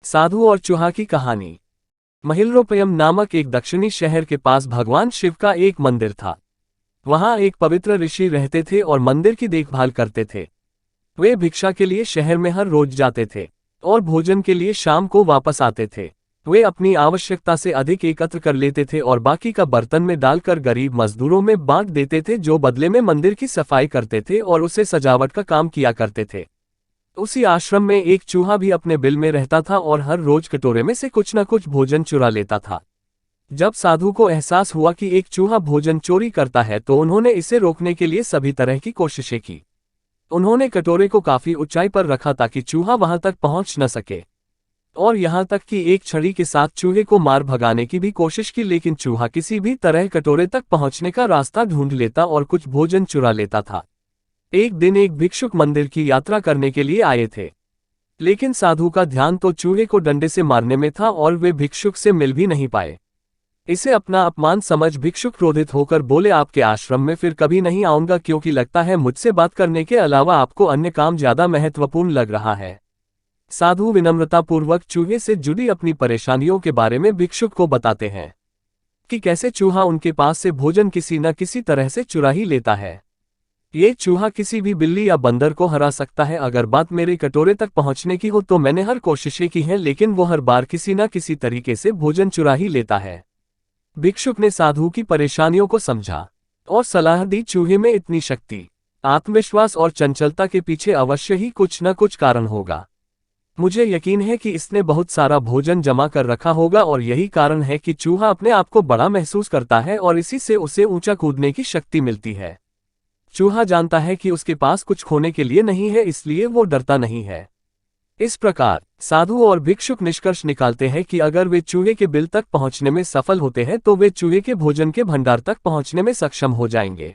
साधु और चूहा की कहानी। महिल्रोपयम नामक एक दक्षिणी शहर के पास भगवान शिव का एक मंदिर था। वहां एक पवित्र ऋषि रहते थे और मंदिर की देखभाल करते थे। वे भिक्षा के लिए शहर में हर रोज जाते थे और भोजन के लिए शाम को वापस आते थे। वे अपनी आवश्यकता से अधिक एकत्र कर लेते थे और बाकी का बर्तन में डालकर गरीब मजदूरों में बांट देते थे, जो बदले में मंदिर की सफाई करते थे और उसे सजावट का काम किया करते थे। उसी आश्रम में एक चूहा भी अपने बिल में रहता था और हर रोज कटोरे में से कुछ न कुछ भोजन चुरा लेता था। जब साधु को एहसास हुआ कि एक चूहा भोजन चोरी करता है तो उन्होंने इसे रोकने के लिए सभी तरह की कोशिशें की। उन्होंने कटोरे को काफी ऊंचाई पर रखा ताकि चूहा वहां तक पहुंच न सके, और यहां तक कि एक छड़ी के साथ चूहे को मार भगाने की भी कोशिश की, लेकिन चूहा किसी भी तरह कटोरे तक पहुंचने का रास्ता ढूंढ लेता और कुछ भोजन चुरा लेता था। एक दिन एक भिक्षुक मंदिर की यात्रा करने के लिए आए थे, लेकिन साधु का ध्यान तो चूहे को डंडे से मारने में था और वे भिक्षुक से मिल भी नहीं पाए। इसे अपना अपमान समझ भिक्षुक क्रोधित होकर बोले, आपके आश्रम में फिर कभी नहीं आऊंगा, क्योंकि लगता है मुझसे बात करने के अलावा आपको अन्य काम ज्यादा महत्वपूर्ण लग रहा है। साधु विनम्रतापूर्वक चूहे से जुड़ी अपनी परेशानियों के बारे में भिक्षुक को बताते हैं कि कैसे चूहा उनके पास से भोजन किसी न किसी तरह से चुरा ही लेता है। ये चूहा किसी भी बिल्ली या बंदर को हरा सकता है। अगर बात मेरे कटोरे तक पहुंचने की हो तो मैंने हर कोशिशें की हैं, लेकिन वो हर बार किसी न किसी तरीके से भोजन चुरा ही लेता है। भिक्षुक ने साधु की परेशानियों को समझा और सलाह दी, चूहे में इतनी शक्ति, आत्मविश्वास और चंचलता के पीछे अवश्य ही कुछ न कुछ कारण होगा। मुझे यकीन है कि इसने बहुत सारा भोजन जमा कर रखा होगा और यही कारण है कि चूहा अपने आप को बड़ा महसूस करता है और इसी से उसे ऊंचा कूदने की शक्ति मिलती है। चूहा जानता है कि उसके पास कुछ खोने के लिए नहीं है, इसलिए वो डरता नहीं है। इस प्रकार साधु और भिक्षुक निष्कर्ष निकालते हैं कि अगर वे चूहे के बिल तक पहुंचने में सफल होते हैं तो वे चूहे के भोजन के भंडार तक पहुंचने में सक्षम हो जाएंगे।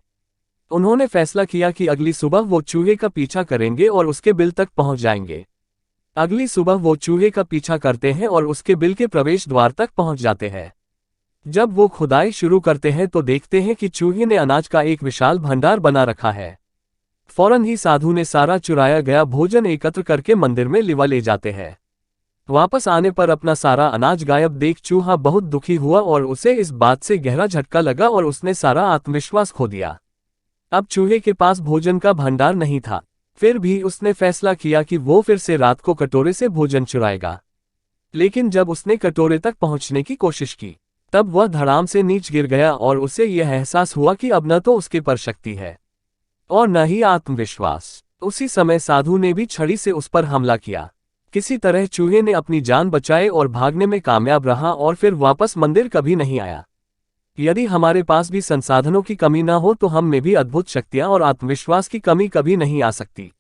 उन्होंने फैसला किया कि अगली सुबह वो चूहे का पीछा करेंगे और उसके बिल तक पहुंच जाएंगे। अगली सुबह वो चूहे का पीछा करते हैं और उसके बिल के प्रवेश द्वार तक पहुंच जाते हैं। जब वो खुदाई शुरू करते हैं तो देखते हैं कि चूहे ने अनाज का एक विशाल भंडार बना रखा है। फौरन ही साधु ने सारा चुराया गया भोजन एकत्र करके मंदिर में ले जाते हैं। वापस आने पर अपना सारा अनाज गायब देख चूहा बहुत दुखी हुआ और उसे इस बात से गहरा झटका लगा और उसने सारा आत्मविश्वास खो दिया। अब चूहे के पास भोजन का भंडार नहीं था, फिर भी उसने फैसला किया कि वो फिर से रात को कटोरे से भोजन चुराएगा। लेकिन जब उसने कटोरे तक पहुंचने की कोशिश की तब वह धड़ाम से नीचे गिर गया और उसे यह एहसास हुआ कि अब न तो उसके पर शक्ति है और न ही आत्मविश्वास। उसी समय साधु ने भी छड़ी से उस पर हमला किया। किसी तरह चूहे ने अपनी जान बचाई और भागने में कामयाब रहा और फिर वापस मंदिर कभी नहीं आया। यदि हमारे पास भी संसाधनों की कमी न हो तो हम में भी अद्भुत शक्तियां और आत्मविश्वास की कमी कभी नहीं आ सकती।